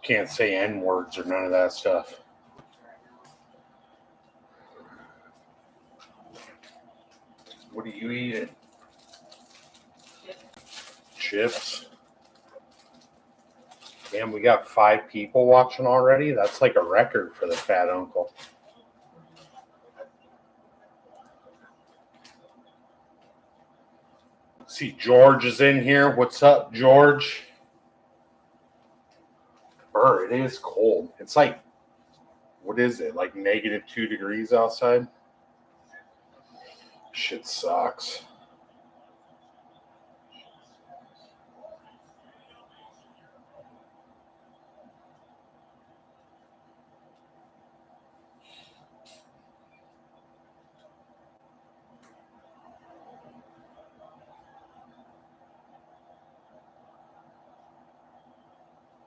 Can't say N words or none of that stuff. What are you eating? Chips. Damn, we got 5 people watching already. That's like a record for the fat uncle. See, George is in here. What's up, George? It is cold. It's like, what is it? Like -2 degrees outside? Shit sucks.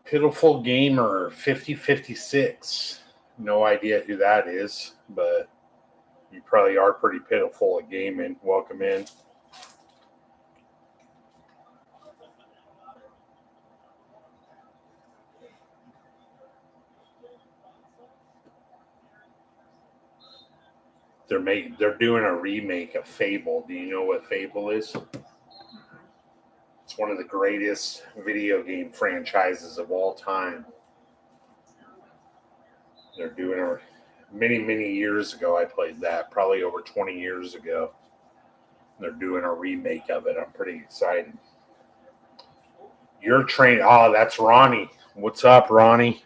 Pitiful Gamer 5056. No idea who that is, but you probably are pretty pitiful at gaming. Welcome in. They're doing a remake of Fable. Do you know what Fable is? It's one of the greatest video game franchises of all time. They're doing a many years ago. I played that probably over 20 years ago. They're doing a remake of it. I'm pretty excited. You're trained. Oh, that's Ronnie. What's up, Ronnie?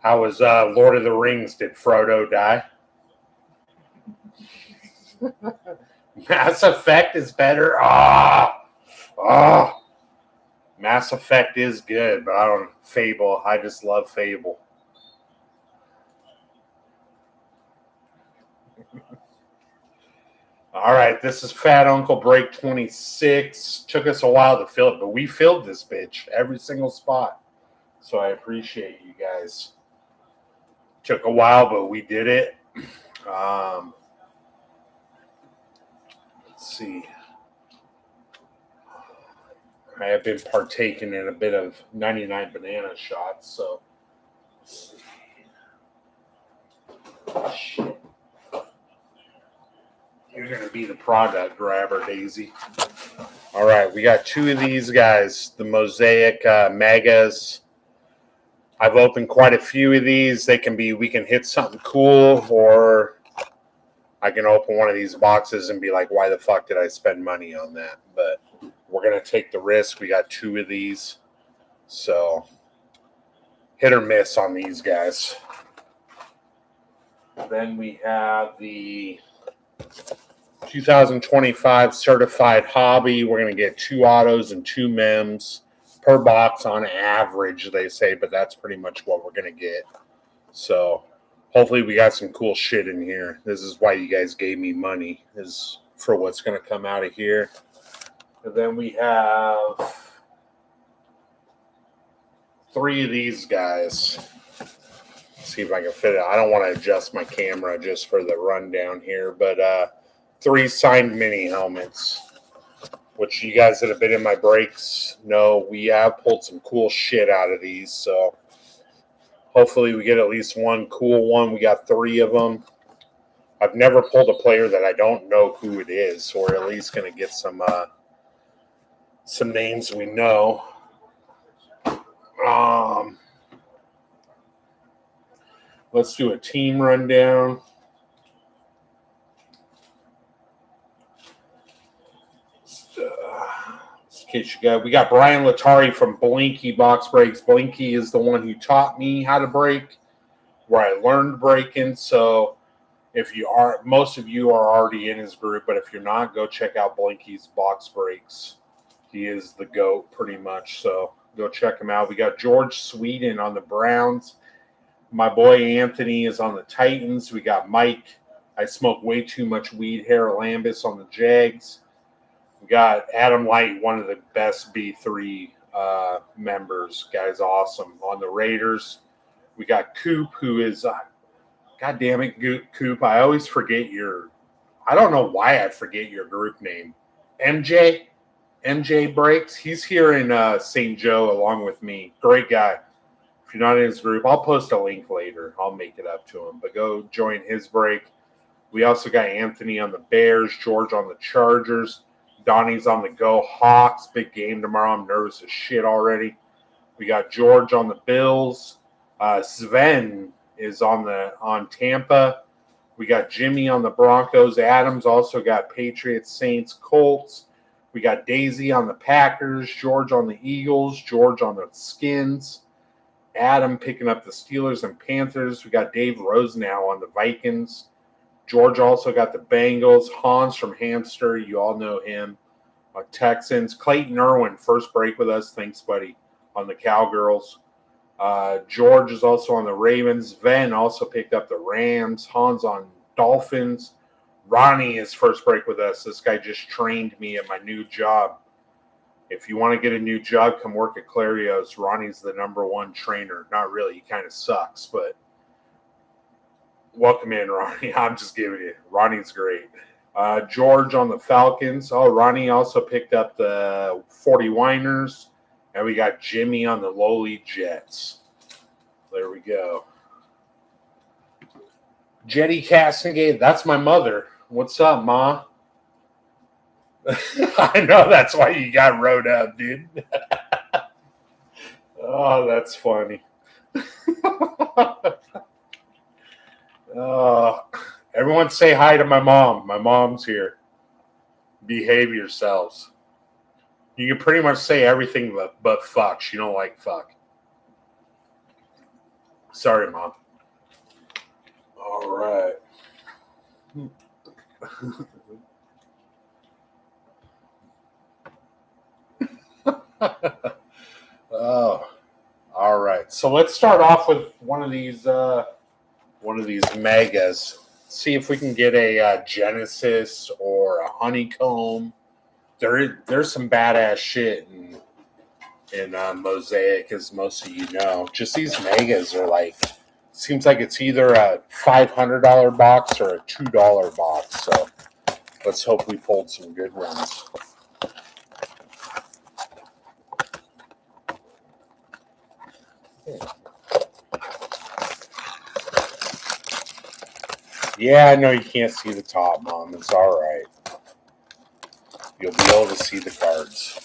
How was Lord of the Rings? Did Frodo die? Mass Effect is better. Mass Effect is good, but I don't. Fable. I just love Fable. All right, this is Fat Uncle Break 26. Took us a while to fill it, but we filled this bitch every single spot. So I appreciate you guys. Took a while, but we did it. Let's see. I have been partaking in a bit of 99 banana shots, so let's see. Shit. You're going to be the product grabber, Daisy. All right, we got 2 of these guys, the Mosaic Megas. I've opened quite a few of these. We can hit something cool, or I can open one of these boxes and be like, why the fuck did I spend money on that? But we're going to take the risk. We got 2 of these. So hit or miss on these guys. Then we have the 2025 Certified Hobby. We're going to get 2 autos and 2 mems per box on average, they say, but that's pretty much what we're going to get. So hopefully we got some cool shit in here. This is why you guys gave me money, is for what's going to come out of here. And then we have 3 of these guys. Let's see if I can fit it. I don't want to adjust my camera just for the rundown here, but 3 signed mini helmets, which you guys that have been in my breaks know we have pulled some cool shit out of these. So hopefully we get at least one cool one. We got 3 of them. I've never pulled a player that I don't know who it is, so we're at least going to get some names we know. Let's do a team rundown. In case we got Brian Latari from Blinky Box Breaks. Blinky is the one who taught me how to break, where I learned breaking. So most of you are already in his group, but if you're not, go check out Blinky's Box Breaks. He is the GOAT pretty much. So go check him out. We got George Sweden on the Browns. My boy Anthony is on the Titans. We got Mike. I smoke way too much weed. Lambus on the Jags. We got Adam Light, one of the best B3 members. Guy's awesome. On the Raiders, we got Coop, who is, God damn it, Coop. I always forget I don't know why I forget your group name. MJ? MJ Breaks. He's here in St. Joe along with me. Great guy. If you're not in his group, I'll post a link later. I'll make it up to him. But go join his break. We also got Anthony on the Bears, George on the Chargers, Donnie's on the Go Hawks. Big game tomorrow. I'm nervous as shit already. We got George on the Bills. Sven is on Tampa. We got Jimmy on the Broncos. Adams also got Patriots, Saints, Colts. We got Daisy on the Packers. George on the Eagles. George on the Skins. Adam picking up the Steelers and Panthers. We got Dave Rosenau on the Vikings. George also got the Bengals. Hans from Hamster, you all know him. Texans. Clayton Irwin, first break with us. Thanks, buddy, on the Cowgirls. George is also on the Ravens. Ven also picked up the Rams. Hans on Dolphins. Ronnie is first break with us. This guy just trained me at my new job. If you want to get a new job, come work at Clarios. Ronnie's the #1 trainer. Not really. He kind of sucks, but welcome in, Ronnie. I'm just giving you. Ronnie's great. George on the Falcons. Oh, Ronnie also picked up the 49ers. And we got Jimmy on the lowly Jets. There we go. Jetty Castlegate. That's my mother. What's up, Ma? I know that's why you got rode up, dude. Oh, that's funny. Everyone say hi to my mom. My mom's here. Behave yourselves. You can pretty much say everything but fuck. She don't like fuck. Sorry, Mom. All right. Oh, all right. So let's start off with one of these megas. See if we can get a Genesis or a Honeycomb. There's some badass shit in Mosaic, as most of you know. Just these megas are like, seems like it's either a $500 box or a $2 box. So let's hope we pulled some good ones. Yeah, I know you can't see the top, Mom. It's all right. You'll be able to see the cards.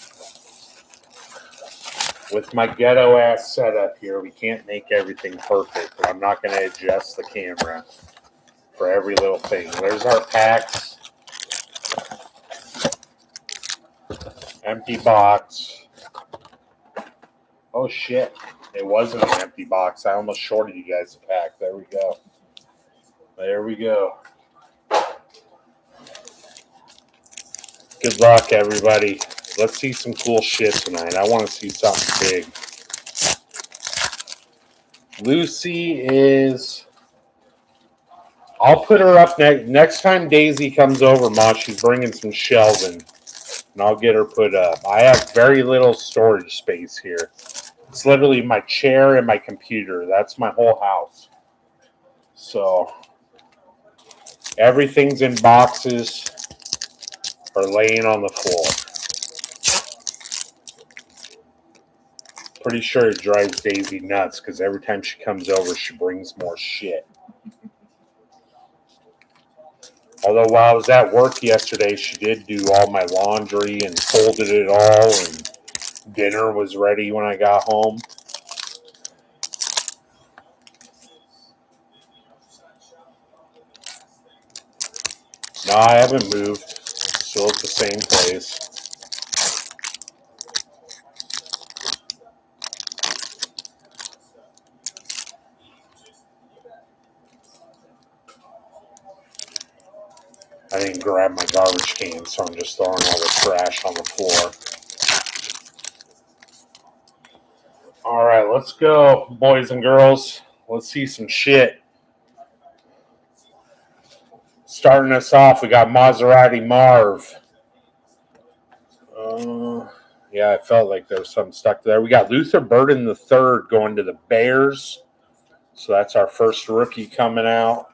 With my ghetto-ass setup here, we can't make everything perfect, but I'm not going to adjust the camera for every little thing. There's our packs. Empty box. Oh, shit. It wasn't an empty box. I almost shorted you guys a pack. There we go. There we go. Good luck, everybody. Let's see some cool shit tonight. I want to see something big. Lucy is... I'll put her up next time Daisy comes over, Ma. She's bringing some shelving, and I'll get her put up. I have very little storage space here. It's literally my chair and my computer. That's my whole house. So everything's in boxes or laying on the floor. Pretty sure it drives Daisy nuts because every time she comes over, she brings more shit. Although while I was at work yesterday, she did do all my laundry and folded it all, and dinner was ready when I got home. No, I haven't moved. Still at the same place. I didn't grab my garbage can, so I'm just throwing all the trash on the floor. All right, let's go, boys and girls. Let's see some shit. Starting us off, we got Maserati Marv. Yeah, I felt like there was something stuck there. We got Luther Burden III going to the Bears. So that's our first rookie coming out.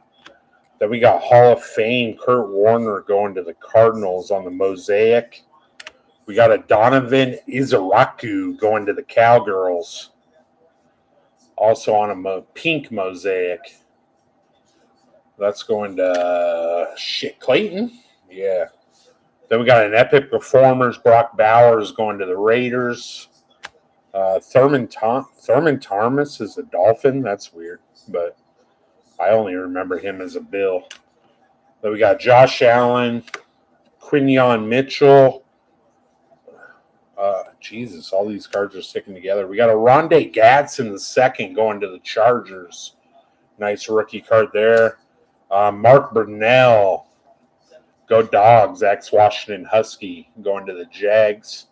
Then we got Hall of Fame Kurt Warner going to the Cardinals on the Mosaic. We got a Donovan Izaraku going to the Cowgirls. Also on a pink mosaic. That's going to Clayton. Yeah. Then we got an Epic Performers. Brock Bowers going to the Raiders. Thurman Thomas is a Dolphin. That's weird, but I only remember him as a Bill. Then we got Josh Allen, Quinyon Mitchell. Jesus, all these cards are sticking together. We got a Rondé Gadsden the second going to the Chargers. Nice rookie card there. Mark Brunell. Go Dogs, ex-Washington Husky, going to the Jags.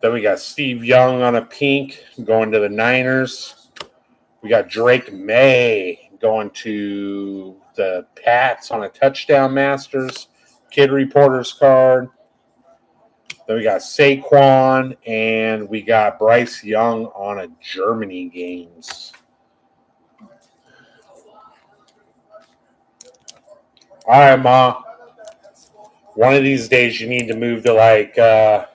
Then we got Steve Young on a pink, going to the Niners. We got Drake May going to the Pats on a touchdown Masters. Kid Reporters card. Then we got Saquon, and we got Bryce Young on a Germany games. All right, Ma. One of these days you need to move to like a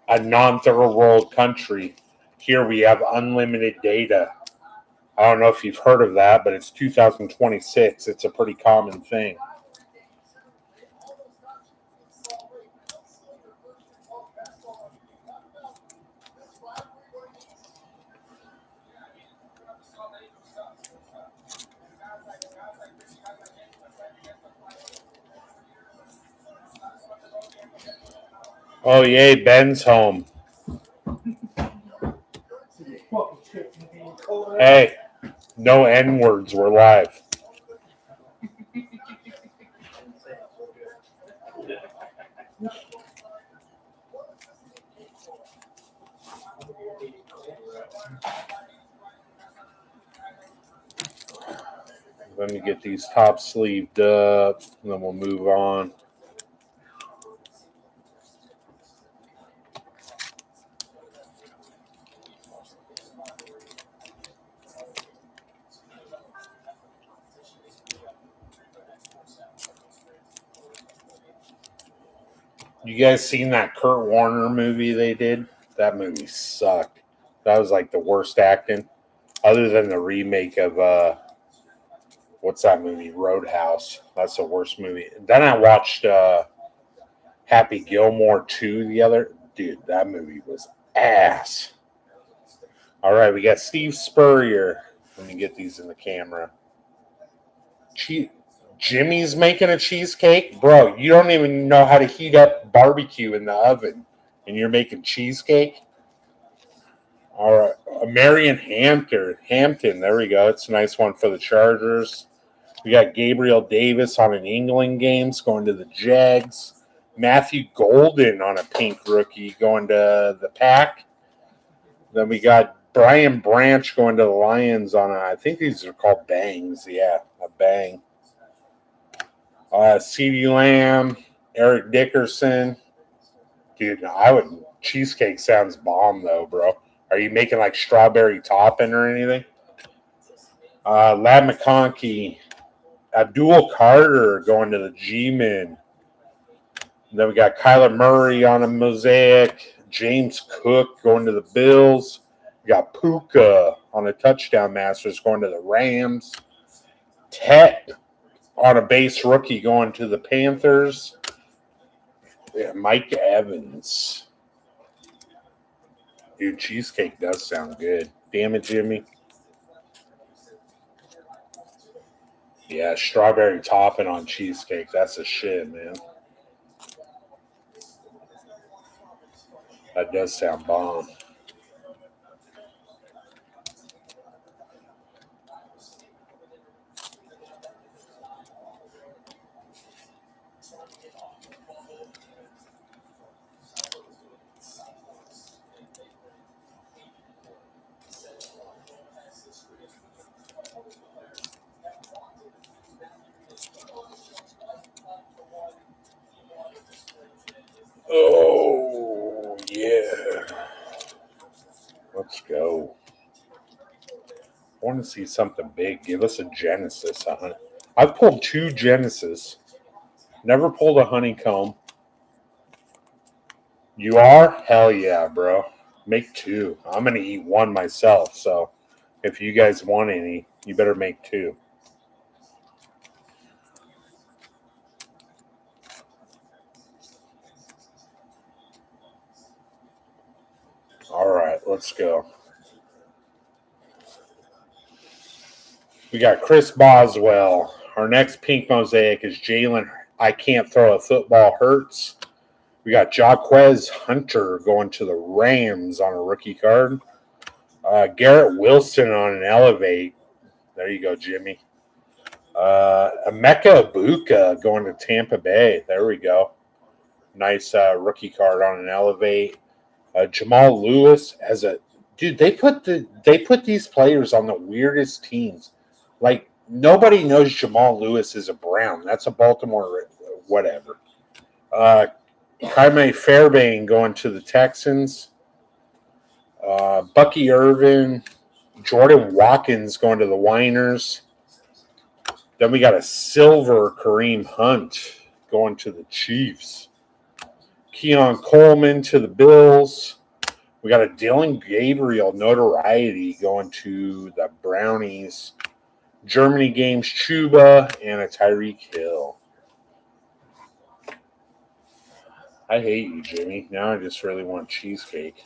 non-third world country. Here we have unlimited data. I don't know if you've heard of that, but it's 2026. It's a pretty common thing. Oh, yay, Ben's home. Hey, no N-words. We're live. Let me get these top sleeved up, and then we'll move on. You guys seen that Kurt Warner movie they did? That movie sucked. That was like the worst acting, other than the remake of what's that movie? Roadhouse. That's the worst movie. Then I watched Happy Gilmore 2 the other. Dude, that movie was ass. All right, we got Steve Spurrier. Let me get these in the camera. Jimmy's making a cheesecake? Bro, you don't even know how to heat up barbecue in the oven, and you're making cheesecake? All right. Marion Hampton. There we go. It's a nice one for the Chargers. We got Gabriel Davis on an England games going to the Jags. Matthew Golden on a pink rookie going to the Pack. Then we got Brian Branch going to the Lions on I think these are called bangs. Yeah, a bang. CeeDee Lamb, Eric Dickerson. Dude, cheesecake sounds bomb though, bro. Are you making like strawberry topping or anything? Lad McConkey, Abdul Carter going to the G-Men. Then we got Kyler Murray on a mosaic. James Cook going to the Bills. We got Puka on a touchdown Masters going to the Rams. Tet on a base rookie going to the Panthers. Yeah, Mike Evans. Dude, cheesecake does sound good. Damn it, Jimmy. Yeah, strawberry topping on cheesecake. That's a shit, man. That does sound bomb. Oh, yeah. Let's go. I want to see something big. Give us a Genesis, huh? I've pulled 2 Genesis. Never pulled a honeycomb. You are? Hell yeah, bro. Make 2. I'm going to eat 1 myself, so if you guys want any, you better make 2. All right, let's go. We got Chris Boswell. Our next pink mosaic is Jalen. I can't throw a football hurts. We got Jaquez Hunter going to the Rams on a rookie card. Garrett Wilson on an elevate. There you go, Jimmy. Emeka Ibuka going to Tampa Bay. There we go. Nice rookie card on an elevate. Jamal Lewis as a dude. They put these players on the weirdest teams. Like nobody knows Jamal Lewis is a Brown. That's a Baltimore whatever. Jaime Fairbairn going to the Texans. Bucky Irvin, Jordan Watkins going to the Winers. Then we got a silver Kareem Hunt going to the Chiefs. Keon Coleman to the Bills. We got a Dylan Gabriel notoriety going to the Brownies. Germany games Chuba and a Tyreek Hill. I hate you, Jimmy. Now I just really want cheesecake.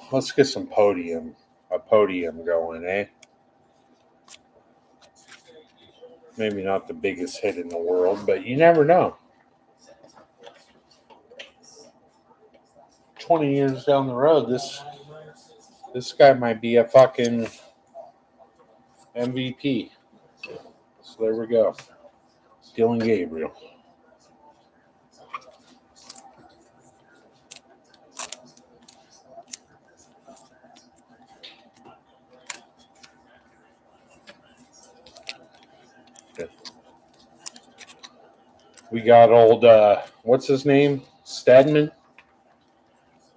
Let's get a podium going, eh? Maybe not the biggest hit in the world, but you never know. 20 years down the road, this guy might be a fucking MVP. So there we go. Dylan Gabriel. We got old, what's his name? Stedman.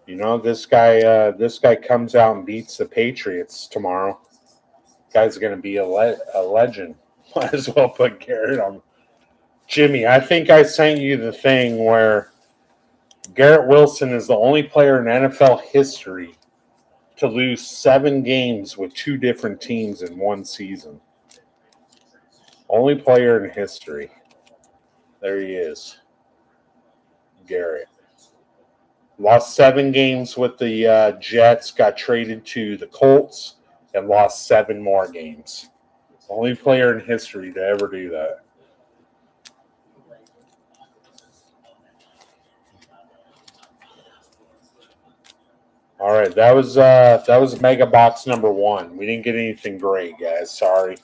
You know, this guy comes out and beats the Patriots tomorrow. Guy's going to be a legend. Might as well put Garrett on. Jimmy, I think I sent you the thing where Garrett Wilson is the only player in NFL history to lose 7 games with 2 different teams in one season. Only player in history. There he is. Garrett. Lost 7 games with the Jets, got traded to the Colts, and lost 7 more games. Only player in history to ever do that. All right, that was Mega Box number 1. We didn't get anything great, guys. Sorry.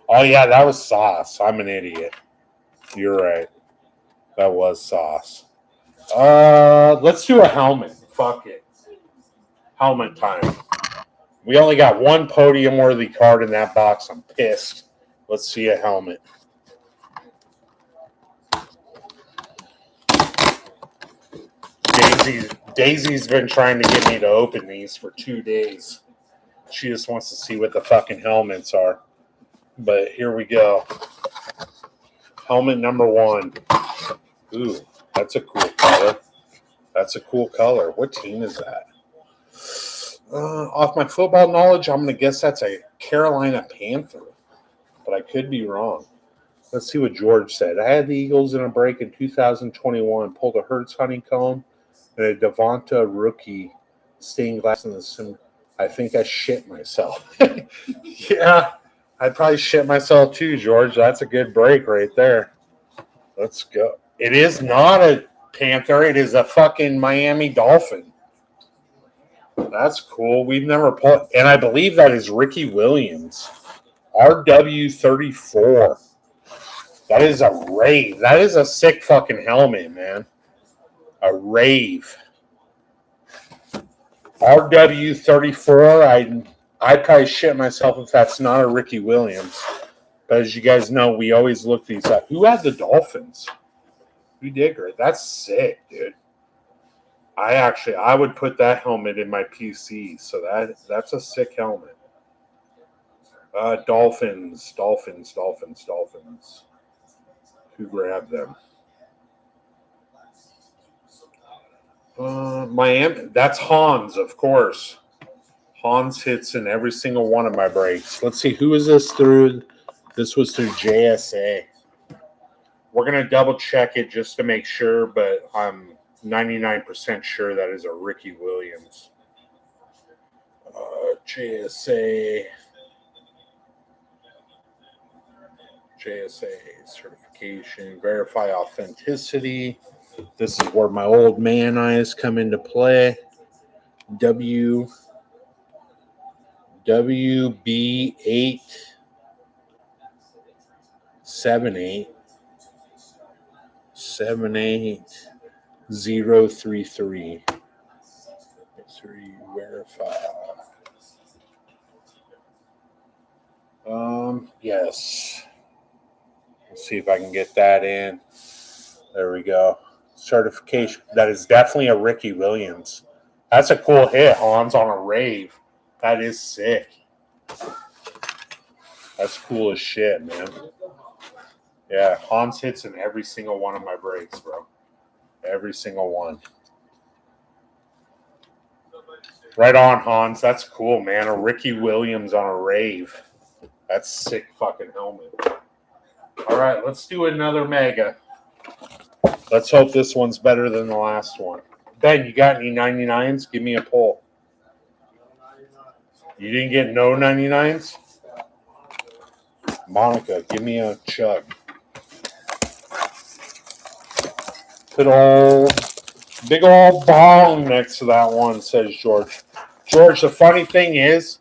Oh yeah, that was sauce. I'm an idiot. You're right. That was sauce. Let's do a helmet. Fuck it. Helmet time. We only got 1 podium-worthy card in that box. I'm pissed. Let's see a helmet. Daisy's been trying to get me to open these for 2 days. She just wants to see what the fucking helmets are. But here we go. Helmet number 1. Ooh, that's a cool color. That's a cool color. What team is that? Off my football knowledge, I'm going to guess that's a Carolina Panther. But I could be wrong. Let's see what George said. I had the Eagles in a break in 2021. Pulled a Hurts honeycomb and a Devonta rookie stained glass in the sim. I think I shit myself. Yeah, I'd probably shit myself too, George. That's a good break right there. Let's go. It is not a Panther. It is a fucking Miami Dolphin. That's cool. We've never put, and I believe that is Ricky Williams. RW34. That is a rave. That is a sick fucking helmet, man. A rave. RW34. I'd probably shit myself if that's not a Ricky Williams. But as you guys know, we always look these up. Who had the Dolphins? Who did great? That's sick, dude. I would put that helmet in my PC. So that's a sick helmet. Dolphins. Who grabbed them? Miami. That's Hans, of course. Hans hits in every single one of my breaks. Let's see, who is this through? This was through JSA. We're going to double check it just to make sure, but I'm 99% sure that is a Ricky Williams. JSA certification, verify authenticity. This is where my old man eyes come into play. WB878 78033. Verify. Yes. Let's see if I can get that in. There we go. Certification. That is definitely a Ricky Williams. That's a cool hit, Hans, on a rave. That is sick. That's cool as shit, man. Yeah, Hans hits in every single one of my breaks, bro. Every single one. Right on, Hans. That's cool, man. A Ricky Williams on a rave. That's sick fucking helmet. All right, let's do another mega. Let's hope this one's better than the last one. Ben, you got any 99s? Give me a pull. You didn't get no 99s? Monica, give me a chug. Put big old bong next to that one, says George. George, the funny thing is,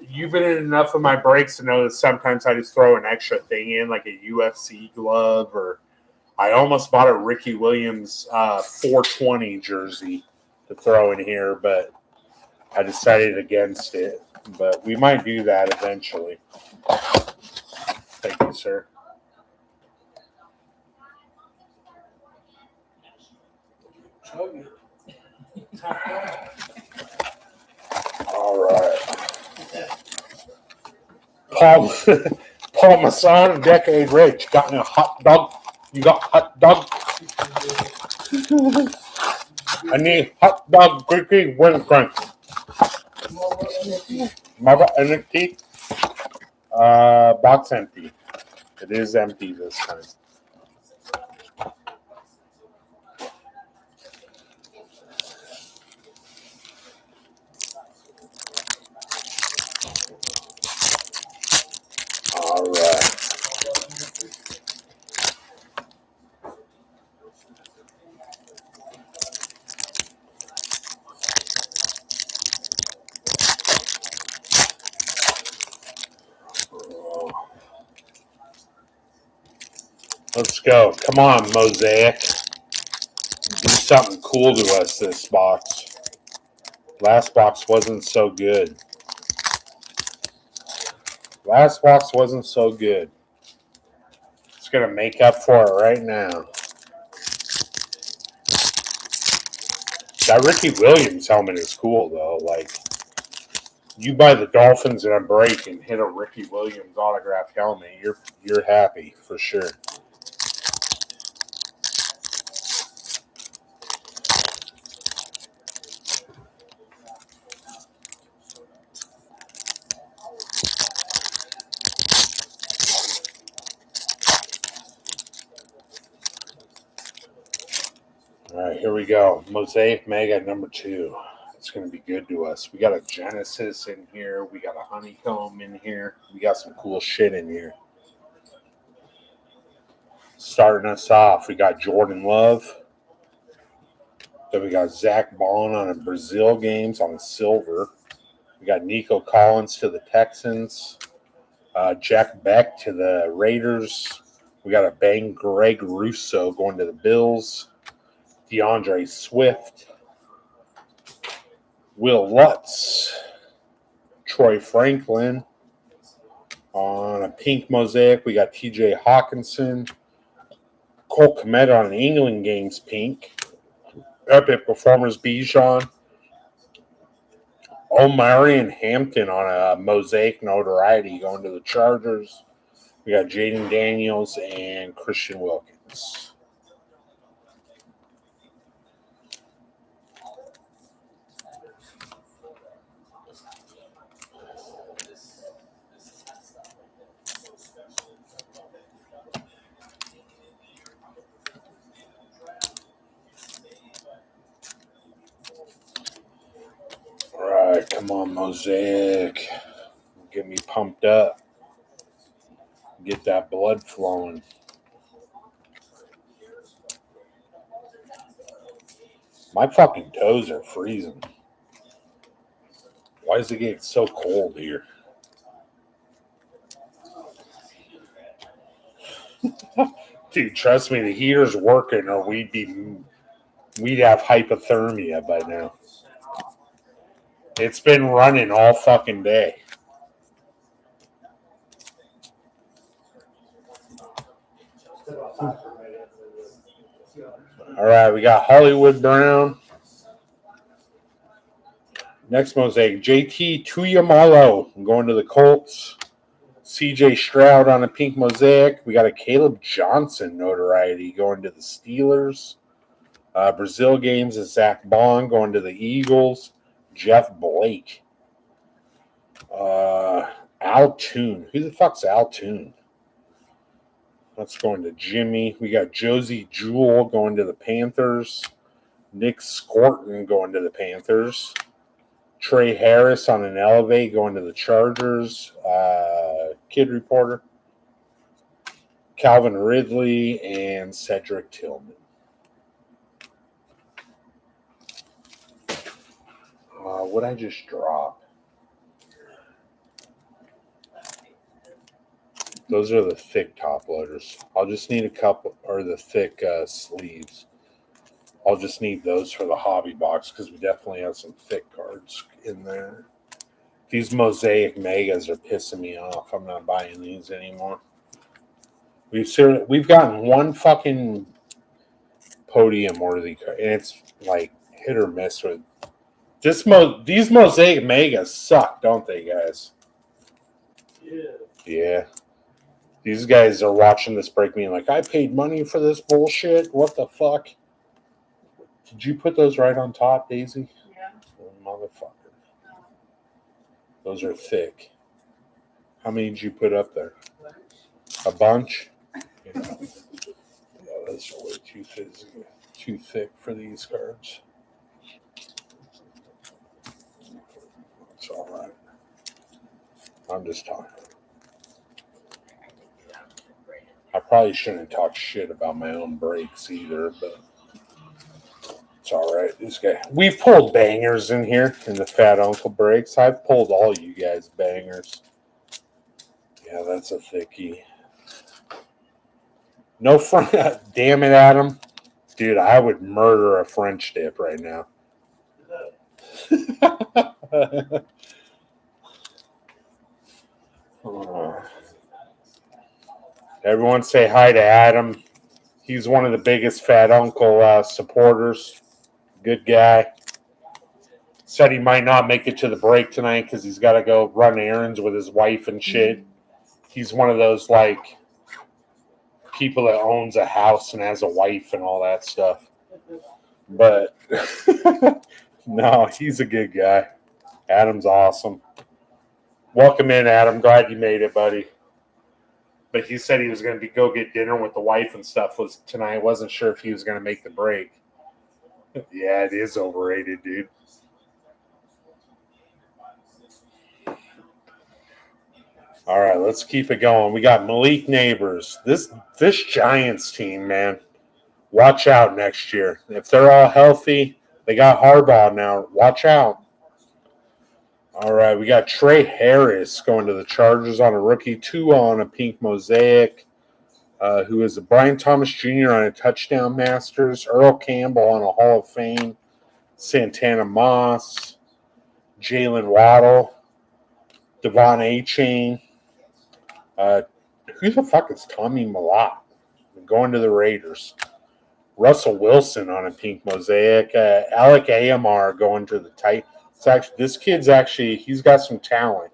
you've been in enough of my breaks to know that sometimes I just throw an extra thing in, like a UFC glove, or I almost bought a Ricky Williams 420 jersey to throw in here, but I decided against it. But we might do that eventually. Thank you, sir. All right. Paul Masson, Decade Rich. Got me a hot dog. You got hot dog? I need hot dog, Greeky, wing crunch. My empty. Box empty. It is empty this time. All right. Let's go. Come on, Mosaic. Do something cool to us this box. Last box wasn't so good. Last box wasn't so good. It's going to make up for it right now. That Ricky Williams helmet is cool, though. Like, you buy the Dolphins in a break and hit a Ricky Williams autographed helmet, you're happy for sure. All right, here we go. Mosaic Mega number 2. It's going to be good to us. We got a Genesis in here. We got a Honeycomb in here. We got some cool shit in here. Starting us off, we got Jordan Love. Then we got Zach Bond on a Brazil games on silver. We got Nico Collins to the Texans. Jack Beck to the Raiders. We got a Bang Greg Russo going to the Bills. DeAndre Swift. Will Lutz. Troy Franklin. On a pink mosaic, we got TJ Hawkinson. Cole Kmet on an England games pink. Epic Performers Bijan. Omari and Hampton on a Mosaic Notoriety going to the Chargers. We got Jaden Daniels and Christian Wilkins. All right, come on, Mosaic. Get me pumped up. Get that blood flowing. My fucking toes are freezing. Why is it getting so cold here? Dude, trust me, the heater's working or we'd have hypothermia by now. It's been running all fucking day. All right, we got Hollywood Brown. Next Mosaic, JT Tuyamalo going to the Colts. CJ Stroud on a pink Mosaic. We got a Caleb Johnson Notoriety going to the Steelers. Brazil Games is Zach Bond going to the Eagles. Jeff Blake. Altoon. Who the fuck's Altoon? That's going to Jimmy. We got Josie Jewell going to the Panthers. Nick Scorton going to the Panthers. Trey Harris on an Elevate going to the Chargers. Kid Reporter. Calvin Ridley and Cedric Tillman. What'd I just drop? Those are the thick top loaders. I'll just need a couple, or the thick sleeves. I'll just need those for the hobby box because we definitely have some thick cards in there. These Mosaic Megas are pissing me off. I'm not buying these anymore. We've gotten one fucking podium worthy card, and it's like hit or miss with these Mosaic Megas suck, don't they, guys? Yeah. These guys are watching this break me like, I paid money for this bullshit. What the fuck? Did you put those right on top, Daisy? Yeah. Oh, motherfucker. Those are thick. How many did you put up there? A bunch? Yeah, those are way too thick for these cards. It's all right. I'm just talking. I probably shouldn't talk shit about my own breaks either, but it's all right. This guy, we've pulled bangers in here in the Fat Uncle breaks. I've pulled all you guys bangers. Yeah, that's a thickie. No front. Damn it, Adam. Dude, I would murder a French dip right now. Everyone say hi to Adam. He's one of the biggest Fat Uncle supporters. Good guy. Said he might not make it to the break tonight because he's got to go run errands with his wife and shit. He's one of those, like, people that owns a house and has a wife and all that stuff. But, no, he's a good guy. Adam's awesome. Welcome in, Adam. Glad you made it, buddy. But he said he was going to go get dinner with the wife and stuff tonight. Wasn't sure if he was going to make the break. Yeah, it is overrated, dude. All right, let's keep it going. We got Malik Neighbors. This Giants team, man, watch out next year. If they're all healthy, they got Harbaugh now. Watch out. All right, we got Trey Harris going to the Chargers on a rookie. Tua on a pink Mosaic. Who is a Brian Thomas Jr. on a touchdown Masters. Earl Campbell on a Hall of Fame. Santana Moss. Jalen Waddle. Devon A-Chain. Who the fuck is Tommy Malott? Going to the Raiders. Russell Wilson on a pink mosaic. Alec AMR going to the tight. It's actually this kid's actually he's got some talent.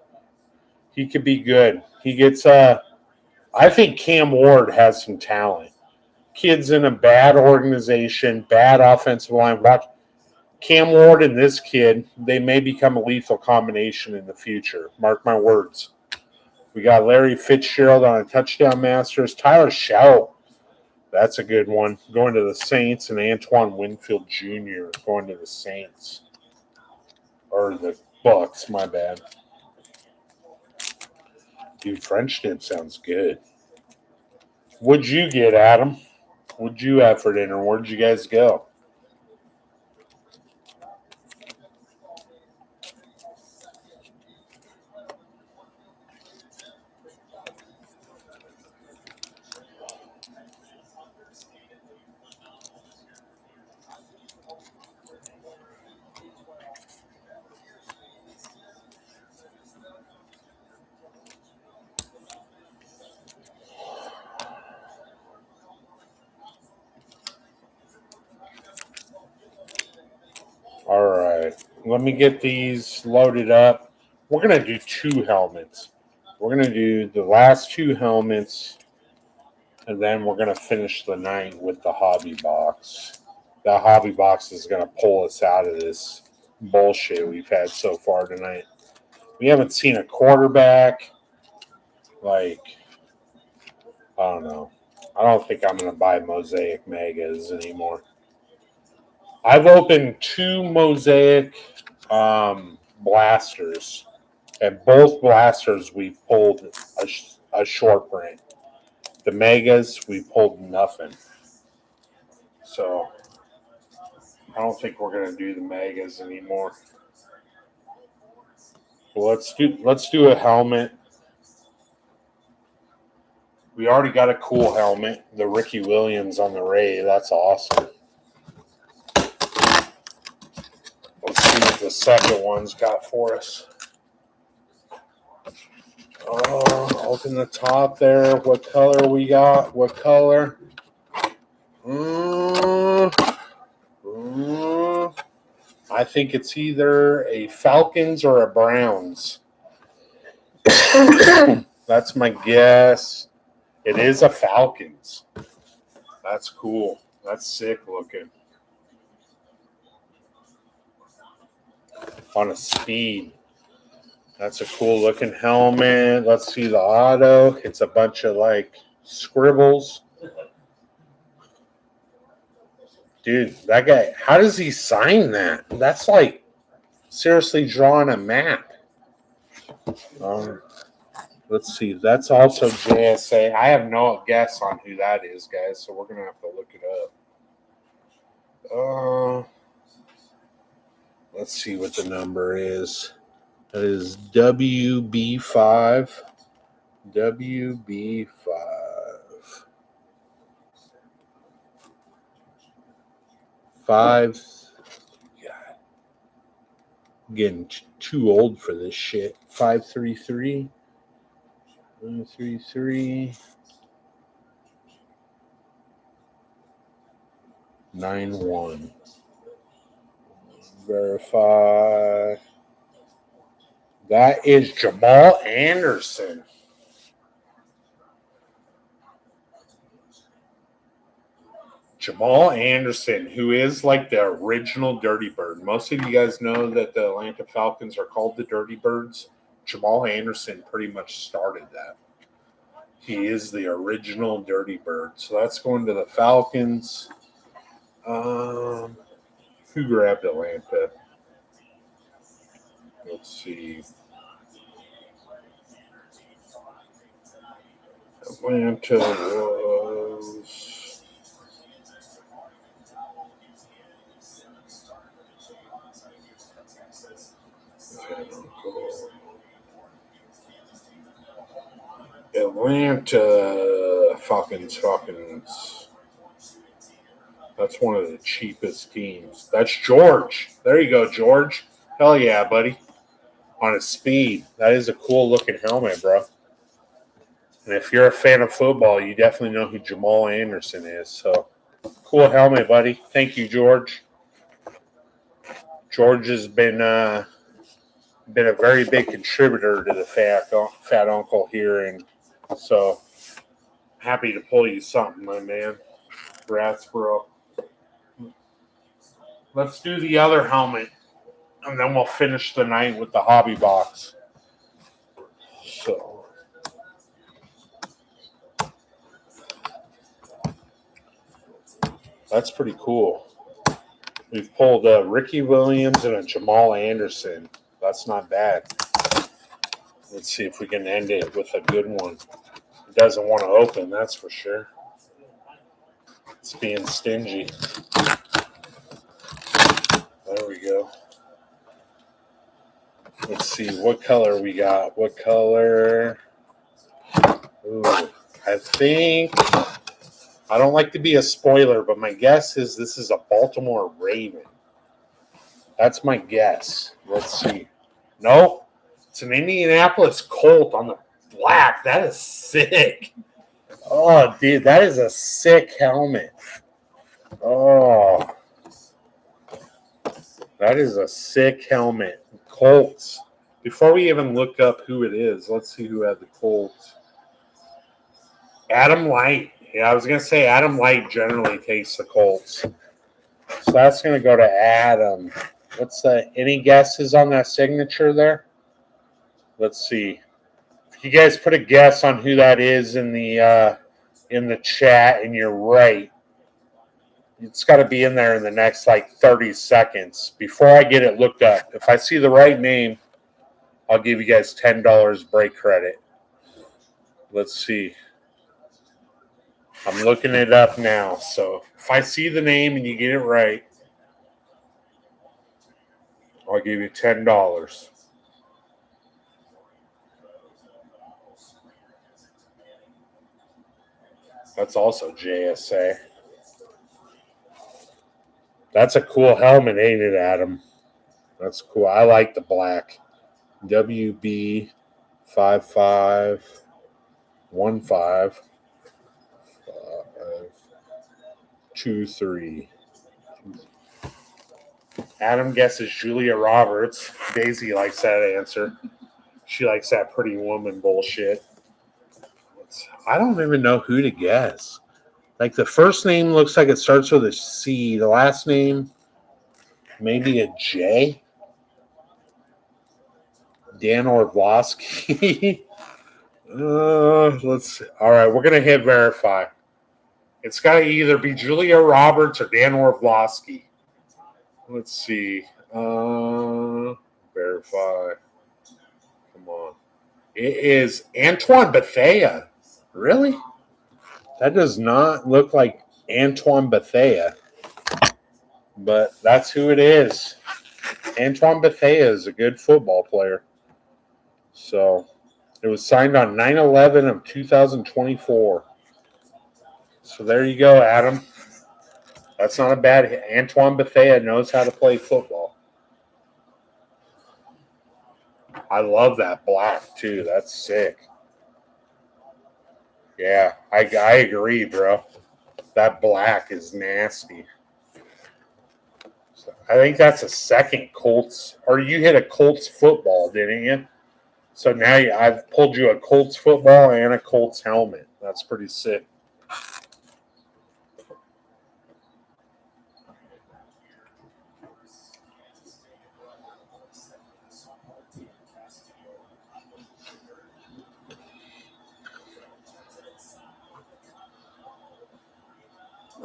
He could be good. He gets I think Cam Ward has some talent. Kid's in a bad organization, bad offensive line. Watch Cam Ward and this kid, they may become a lethal combination in the future. Mark my words. We got Larry Fitzgerald on a touchdown masters. Tyler Show, that's a good one. Going to the Saints, and Antoine Winfield Jr. going to the Saints. Or the Bucks, my bad. Dude, French dip sounds good. What'd you get, Adam? What'd you have for dinner? Where'd you guys go? All right. Let me get these loaded up. We're going to do 2 helmets. We're going to do the last 2 helmets, and then we're going to finish the night with the hobby box. The hobby box is going to pull us out of this bullshit we've had so far tonight. We haven't seen a quarterback. Like, I don't know. I don't think I'm going to buy Mosaic Megas anymore. I've opened 2 Mosaic blasters, and both blasters we've pulled a short print. The Megas, we pulled nothing. So I don't think we're going to do the Megas anymore. Well, let's do a helmet. We already got a cool helmet, the Ricky Williams on the Ray. That's awesome. Let's see what the second one's got for us. Open the top there. What color we got? What color? I think it's either a Falcons or a Browns. That's my guess. It is a Falcons. That's cool. That's sick looking. On a speed. That's a cool looking helmet. Let's see the auto. It's a bunch of like scribbles. Dude, that guy, how does he sign that? That's like seriously drawing a map. Let's see. That's also JSA. I have no guess on who that is, guys, so we're going to have to look it up. Let's see what the number is. That is WB5. WB5. God. I'm getting too old for this shit. 533. 133. 91. Verify. That is Jamal Anderson. Jamal Anderson, who is like the original Dirty Bird. Most of you guys know that the Atlanta Falcons are called the Dirty Birds. Jamal Anderson pretty much started that. He is the original Dirty Bird. So that's going to the Falcons. Who grabbed Atlanta? Let's see. Atlanta was... Atlanta Falcons. That's one of the cheapest teams. That's George. There you go, George. Hell yeah, buddy. On a speed. That is a cool looking helmet, bro. And if you're a fan of football, you definitely know who Jamal Anderson is. So Cool helmet, buddy. Thank you, George. George has been a very big contributor to the Fat Uncle here, and so happy to pull you something, my man. Congrats, bro. Let's do the other helmet, and then we'll finish the night with the hobby box. So, that's pretty cool. We've pulled a Ricky Williams and a Jamal Anderson. That's not bad. Let's see if we can end it with a good one. It doesn't want to open, that's for sure. It's being stingy. There we go. Let's see what color we got. What color? Ooh, I think, I don't like to be a spoiler, but my guess is this is a Baltimore Raven. That's my guess. Let's see. Nope. It's an Indianapolis Colt on the black. That is sick. Oh, dude, that is a sick helmet. Oh. That is a sick helmet. Colts. Before we even look up who it is, let's see who had the Colts. Adam Light. Yeah, I was going to say Adam Light generally takes the Colts. So that's going to go to Adam. What's that? Any guesses on that signature there? Let's see. If you guys put a guess on who that is in the chat, and you're right, it's got to be in there in the next like 30 seconds before I get it looked up. If I see the right name, I'll give you guys $10 break credit. Let's see. I'm looking it up now. So if I see the name and you get it right, I'll give you $10. That's also JSA. That's a cool helmet, ain't it, Adam? That's cool. I like the black. WB551523. Adam guesses Julia Roberts. Daisy likes that answer. She likes that pretty woman bullshit. I don't even know who to guess. Like, the first name looks like it starts with a C. The last name, maybe a J. Dan Orlovsky. Let's see. All right, we're going to hit verify. It's got to either be Julia Roberts or Dan Orlovsky. Let's see. Verify. Come on. It is Antoine Bethea. Really? That does not look like Antoine Bethea. But that's who it is. Antoine Bethea is a good football player. So it was signed on 9/11 of 2024. So there you go, Adam. That's not a bad hit. Antoine Bethea knows how to play football. I love that black, too. That's sick. Yeah, I agree, bro. That black is nasty. So I think that's a second Colts. Or you hit a Colts football, didn't you? So now I've pulled you a Colts football and a Colts helmet. That's pretty sick.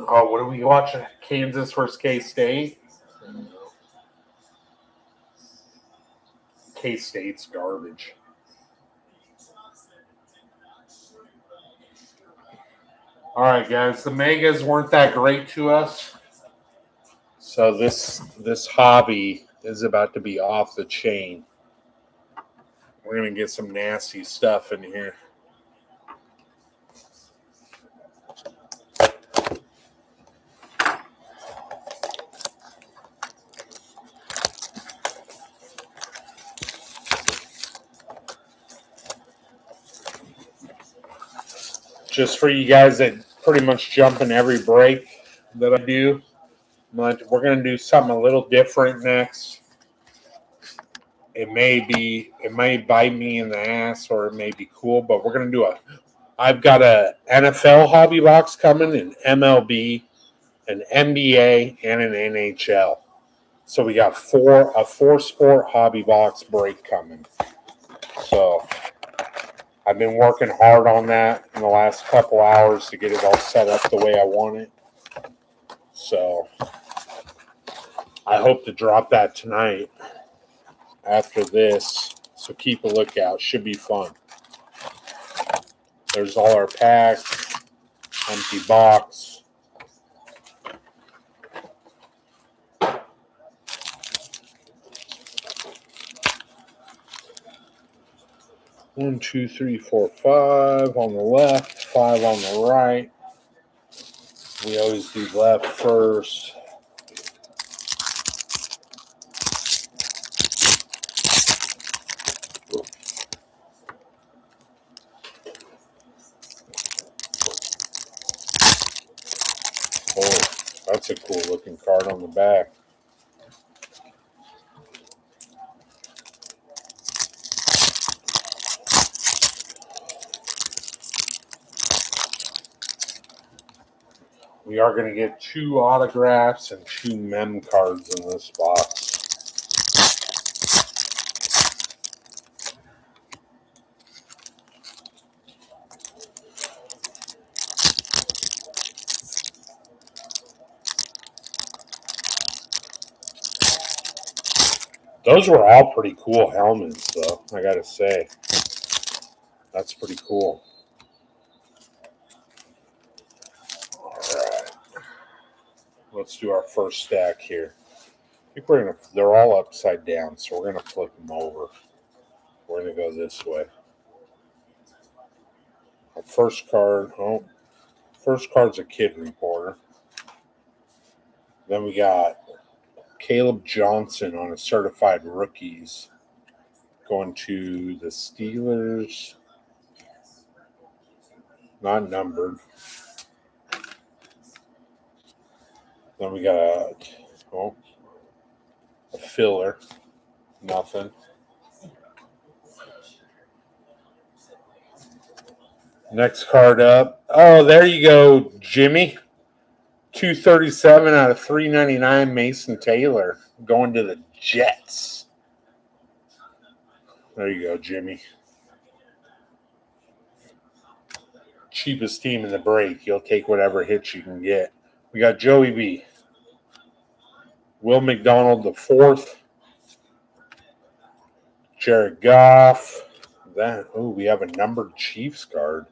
Oh, what are we watching? Kansas versus K-State? K-State's garbage. All right, guys. The megas weren't that great to us. So this hobby is about to be off the chain. We're going to get some nasty stuff in here. Just for you guys that pretty much jump in every break, that I do. We're going to do something a little different next. It may bite me in the ass or it may be cool, but we're going to do I've got a NFL hobby box coming, an MLB, an NBA, and an NHL. So we got a four sport hobby box break coming. So I've been working hard on that in the last couple hours to get it all set up the way I want it. So I hope to drop that tonight after this. So keep a lookout. Should be fun. There's all our packs, empty box. One, two, three, four, five on the left, five on the right. We always do left first. Oh, that's a cool looking card on the back. We are going to get 2 autographs and 2 mem cards in this box. Those were all pretty cool helmets, though, I got to say. That's pretty cool. All right. Let's do our first stack here. I think they're all upside down, so we're going to flip them over. We're going to go this way. Our first card's a Kid Reporter. Then we got Caleb Johnson on a certified rookies going to the Steelers. Not numbered. Then we got a filler. Nothing. Next card up. Oh, there you go, Jimmy. 237 out of 399, Mason Taylor going to the Jets. There you go, Jimmy. Cheapest team in the break. You'll take whatever hits you can get. We got Joey B. Will McDonald the fourth. Jared Goff. We have a numbered Chiefs card.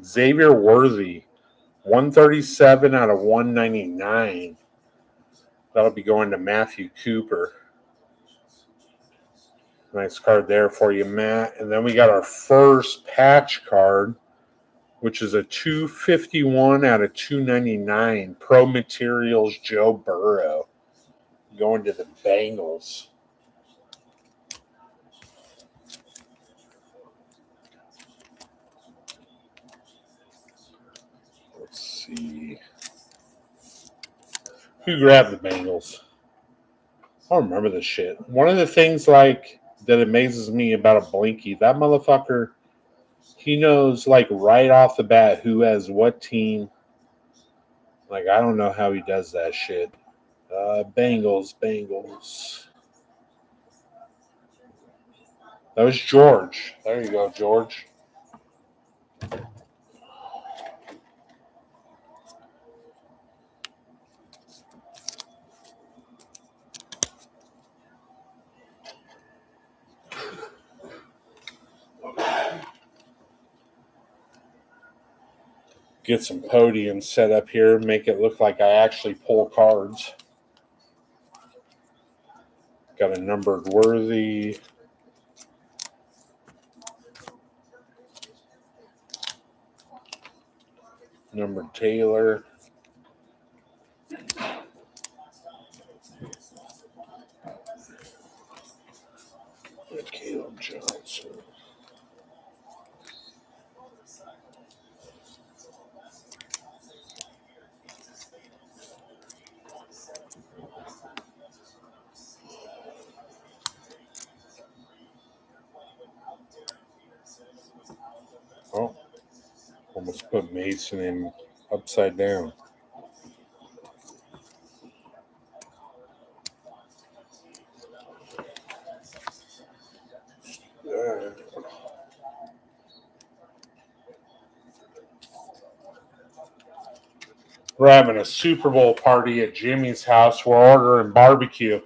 Xavier Worthy. 137 out of 199. That'll be going to Matthew Cooper. Nice card there for you, Matt. And then we got our first patch card, which is a 251 out of 299. Pro Materials Joe Burrow. Going to the Bengals. Let's see. Who grabbed the Bengals? I don't remember this shit. One of the things that amazes me about a Blinky, that motherfucker, he knows right off the bat who has what team. I don't know how he does that shit. Bengals. That was George. There you go, George. Get some podiums set up here, make it look like I actually pull cards. Got a numbered Worthy. Numbered Taylor. Caleb Johnson. almost put Mason in upside down. We're having a Super Bowl party at Jimmy's house. We're ordering barbecue.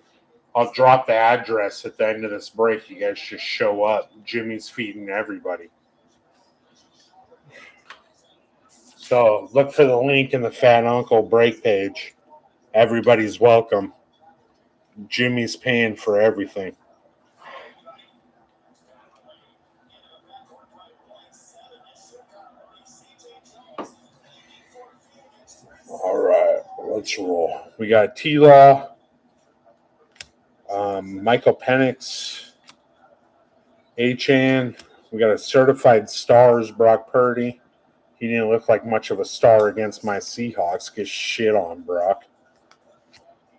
I'll drop the address at the end of this break. You guys just show up. Jimmy's feeding everybody. So look for the link in the Fat Uncle break page. Everybody's welcome. Jimmy's paying for everything. All right, let's roll. We got T-Law, Michael Penix, Achan. We got a certified stars, Brock Purdy. He didn't look like much of a star against my Seahawks. Get shit on, Brock.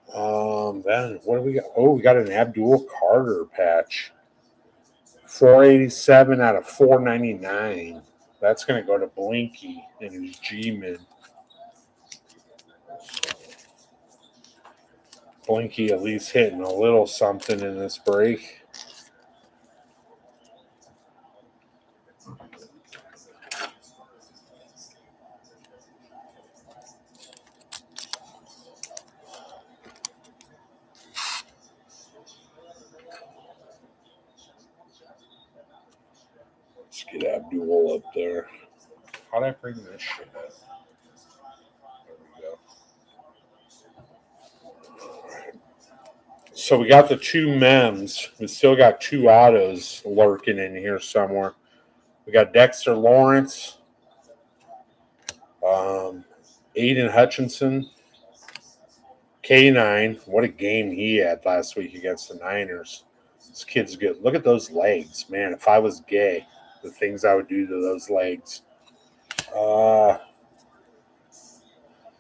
Then what do we got? Oh, we got an Abdul Carter patch. 487 out of 499. That's going to go to Blinky and his G-Men. Blinky at least hitting a little something in this break. Let's get Abdul up there. How'd I bring this shit up? There we go. All right. So we got the two mems. We still got two autos lurking in here somewhere. We got Dexter Lawrence, Aiden Hutchinson, K9. What a game he had last week against the Niners. This kid's good. Look at those legs, man. If I was gay, the things I would do to those legs.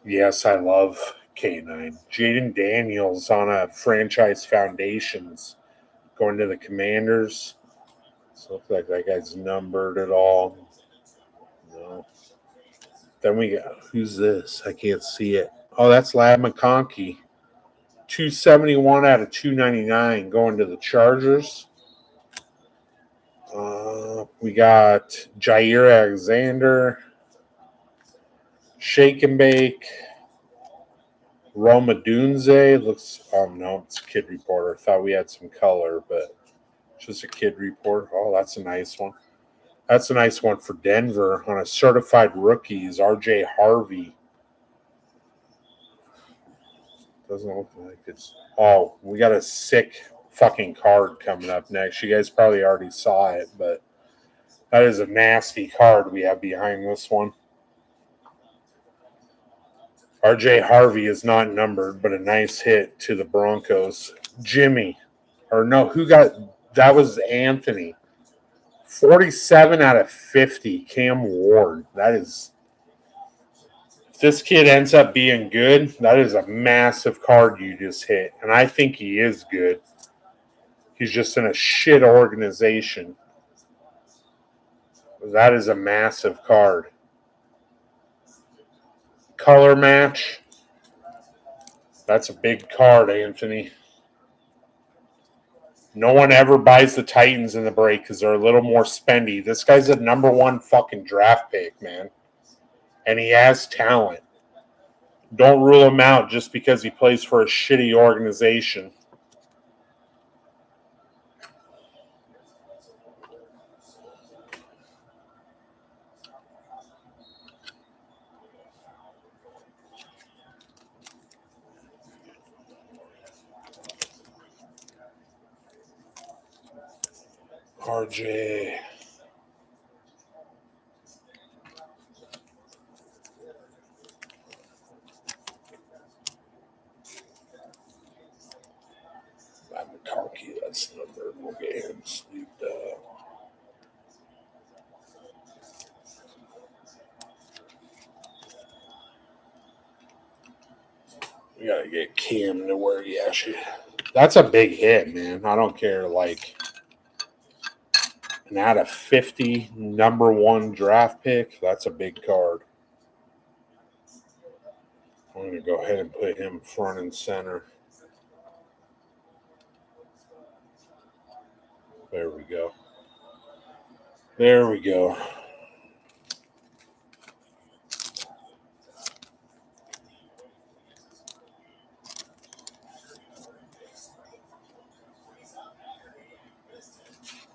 Yes, I love K9. Jaden Daniels on a franchise foundations going to the Commanders. So looks like that guy's numbered at all. No. Then we got, who's this? I can't see it. Oh, that's Lab McConkey. 271 out of 299 going to the Chargers. We got Jair Alexander, Shake and Bake, Roma Dunze. Looks, oh no, it's a kid reporter. Thought we had some color, but it's just a kid report. Oh, that's a nice one. That's a nice one for Denver on a certified rookies, RJ Harvey. Doesn't look like it's. Oh, we got a sick fucking card coming up next. You guys probably already saw it, but that is a nasty card we have behind this one. RJ Harvey is not numbered, but a nice hit to the Broncos. Jimmy. Or no, who got. That was Anthony. 47 out of 50. Cam Ward. That is. If this kid ends up being good, that is a massive card you just hit. And I think he is good. He's just in a shit organization. That is a massive card. Color match. That's a big card, Anthony. No one ever buys the Titans in the break because they're a little more spendy. This guy's a number one fucking draft pick, man. And he has talent. Don't rule him out just because he plays for a shitty organization. RJ. McConkey, that's number. We'll get him sleeved up. We gotta get Cam to where he actually. That's a big hit, man. I don't care. Like, An out of 50 #1 draft pick. That's a big card. I'm going to go ahead and put him front and center. There we go. There we go.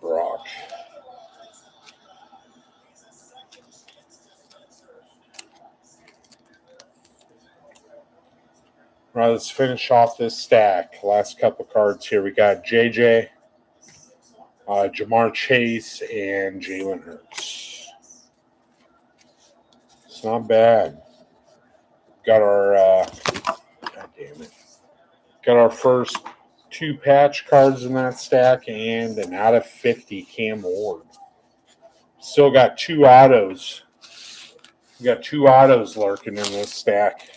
Brock. All right, let's finish off this stack. Last couple cards here. We got JJ, Jamar Chase, and Jalen Hurts. It's not bad. Got our God damn it. Got our first 2 patch cards in that stack and an out of 50 Cam Ward. Still got 2 autos. We got 2 autos lurking in this stack.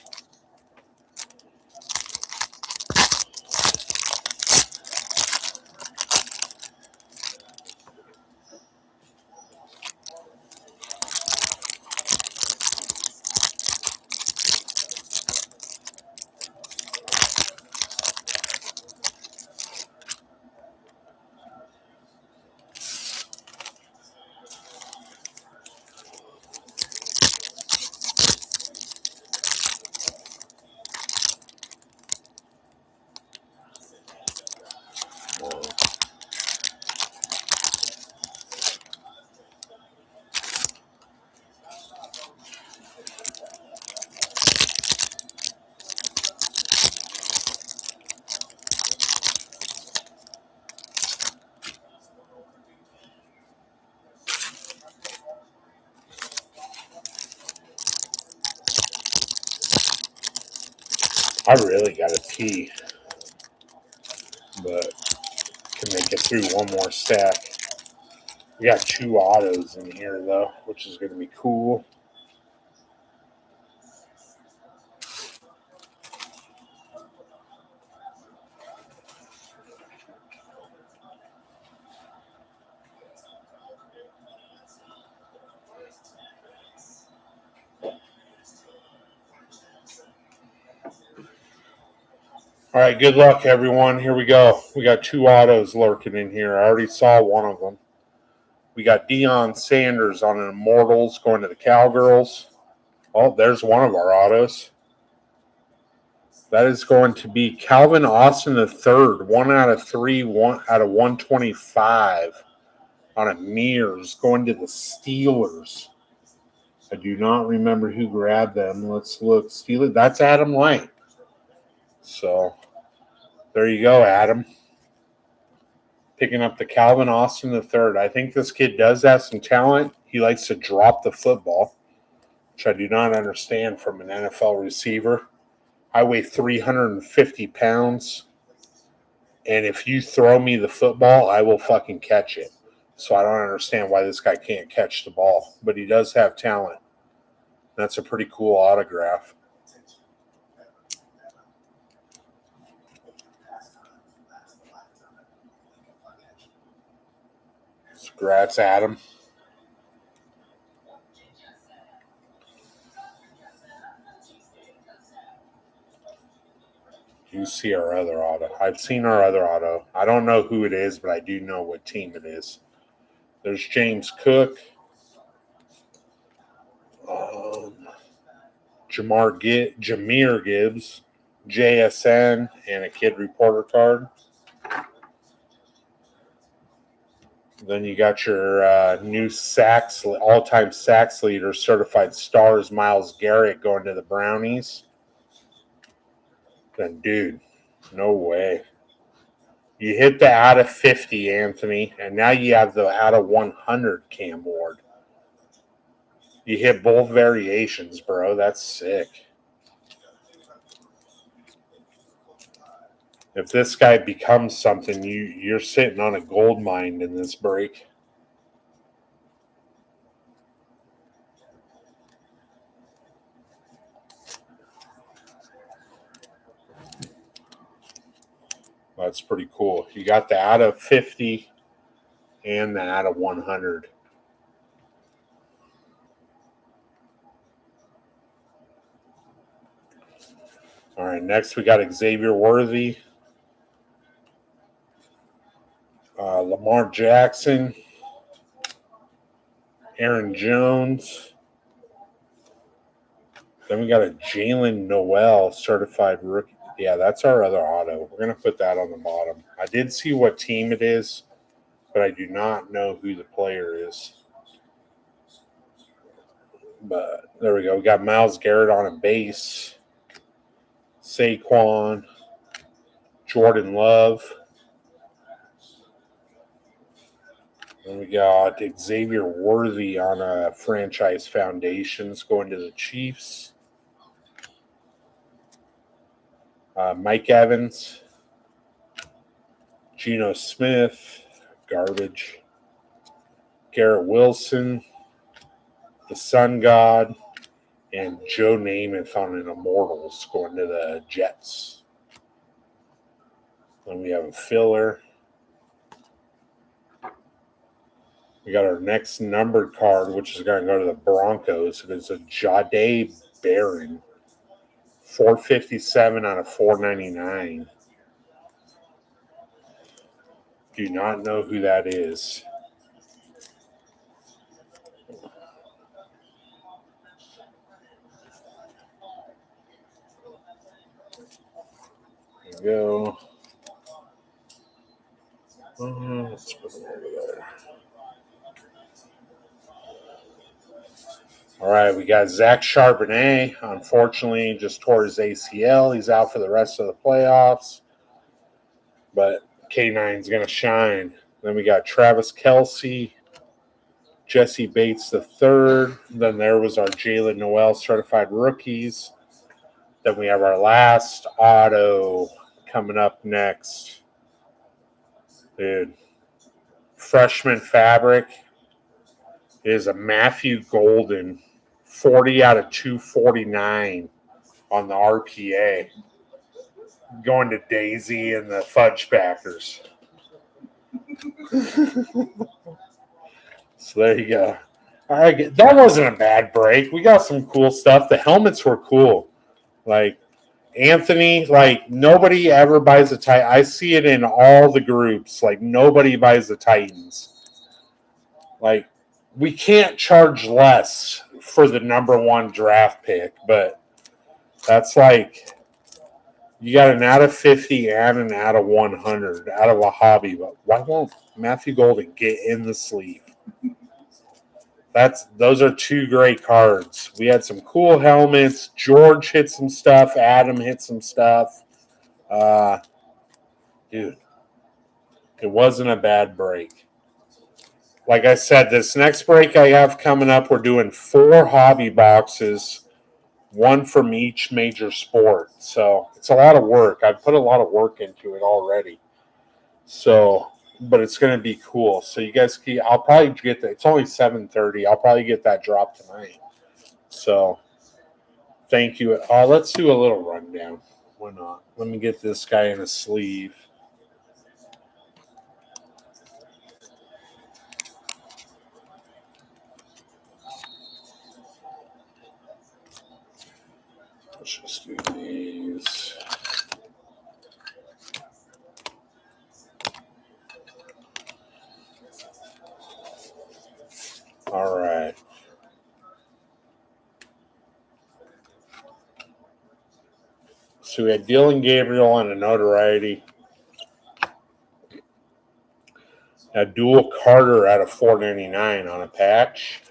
I really got to pee, but can make it through one more stack. We got 2 autos in here, though, which is going to be cool. All right, good luck, everyone. Here we go. We got 2 autos lurking in here. I already saw one of them. We got Deion Sanders on an Immortals going to the Cowgirls. Oh, there's one of our autos. That is going to be Calvin Austin III, 1 out of 3, 1 out of 125 on a Mears going to the Steelers. I do not remember who grabbed them. Let's look. Steelers. That's Adam Light. So there you go, Adam. Picking up the Calvin Austin III. I think this kid does have some talent. He likes to drop the football, which I do not understand from an NFL receiver. I weigh 350 pounds, and if you throw me the football, I will fucking catch it. So I don't understand why this guy can't catch the ball, but he does have talent. That's a pretty cool autograph. Congrats, Adam. You see our other auto. I've seen our other auto. I don't know who it is, but I do know what team it is. There's James Cook. Jahmyr Gibbs. JSN. And a kid reporter card. Then you got your new all-time sacks leader, certified stars, Myles Garrett going to the Brownies. Then, dude, no way. You hit the out of 50, Anthony, and now you have the out of 100 Cam Ward. You hit both variations, bro. That's sick. If this guy becomes something, you're sitting on a gold mine in this break. That's pretty cool. You got the out of 50 and the out of 100. All right, next we got Xavier Worthy, Lamar Jackson, Aaron Jones. Then we got a Jalen Noel certified rookie. Yeah, that's our other auto. We're going to put that on the bottom. I did see what team it is, but I do not know who the player is. But there we go. We got Myles Garrett on a base. Saquon. Jordan Love. And we got Xavier Worthy on a franchise foundations going to the Chiefs. Mike Evans. Geno Smith. Garbage. Garrett Wilson. The Sun God. And Joe Namath on an Immortals going to the Jets. Then we have a filler. We got our next numbered card, which is going to go to the Broncos. It is a Jahdae Barron. 457 out of 499. Do not know who that is. There we go. Let's put them over there. All right, we got Zach Charbonnet. Unfortunately, just tore his ACL. He's out for the rest of the playoffs. But K9's going to shine. Then we got Travis Kelce, Jesse Bates III. Then there was our Jalen Noel certified rookies. Then we have our last auto coming up next. Dude, freshman fabric is a Matthew Golden, 40 out of 249 on the RPA. Going to Daisy and the Fudge Packers. So there you go. All right, that wasn't a bad break. We got some cool stuff. The helmets were cool. Like Anthony, like nobody ever buys a Titan. I see it in all the groups. Like nobody buys the Titans. Like we can't charge less for the number one draft pick, but that's like you got an out of 50 and an out of 100 out of a hobby. But why won't Matthew Golden get in the sleeve? Those are two great cards. We had some cool helmets. George hit some stuff. Adam hit some stuff. Dude, it wasn't a bad break. Like I said, this next break I have coming up, we're doing 4 hobby boxes, 1 from each major sport. So it's a lot of work. I've put a lot of work into it already. So, but it's going to be cool. So you guys I'll probably get that. It's only 7:30. I'll probably get that drop tonight. So thank you. Let's do a little rundown. Why not? Let me get this guy in a sleeve. Let's just do these. All right. So we had Dylan Gabriel and a notoriety. A dual Carter out of 499 on a patch.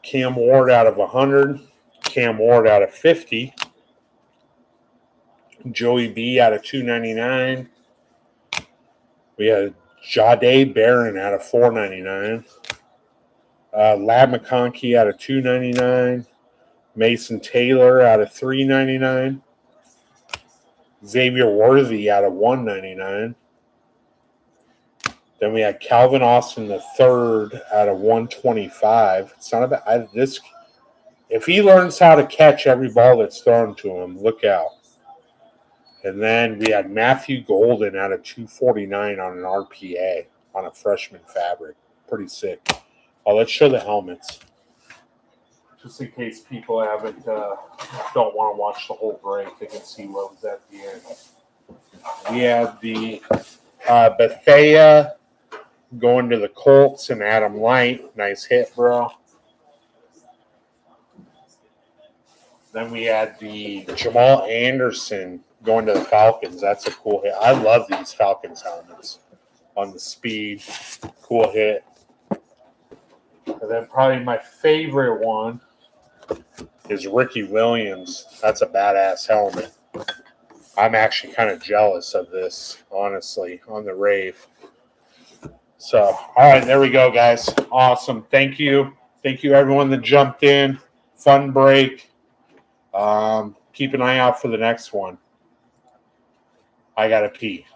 Cam Ward out of 100. Cam Ward out of 50. Joey B out of 299. We had Jahdae Barron out of 499. Lab McConkey out of 299. Mason Taylor out of 399. Xavier Worthy out of 199. Then we had Calvin Austin III out of 125. It's not about this. If he learns how to catch every ball that's thrown to him, look out. And then we had Matthew Golden out of 249 on an RPA on a freshman fabric. Pretty sick. Oh, let's show the helmets. Just in case people haven't don't want to watch the whole break, they can see what was at the end. We had the Bethea going to the Colts and Adam Light. Nice hit, bro. Then we had the Jamal Anderson going to the Falcons. That's a cool hit. I love these Falcons helmets on the speed. Cool hit. And then probably my favorite one is Ricky Williams. That's a badass helmet. I'm actually kind of jealous of this, honestly, on the Rave. So, all right, there we go, guys. Awesome. Thank you. Thank you, everyone that jumped in. Fun break. Keep an eye out for the next one. I got to pee.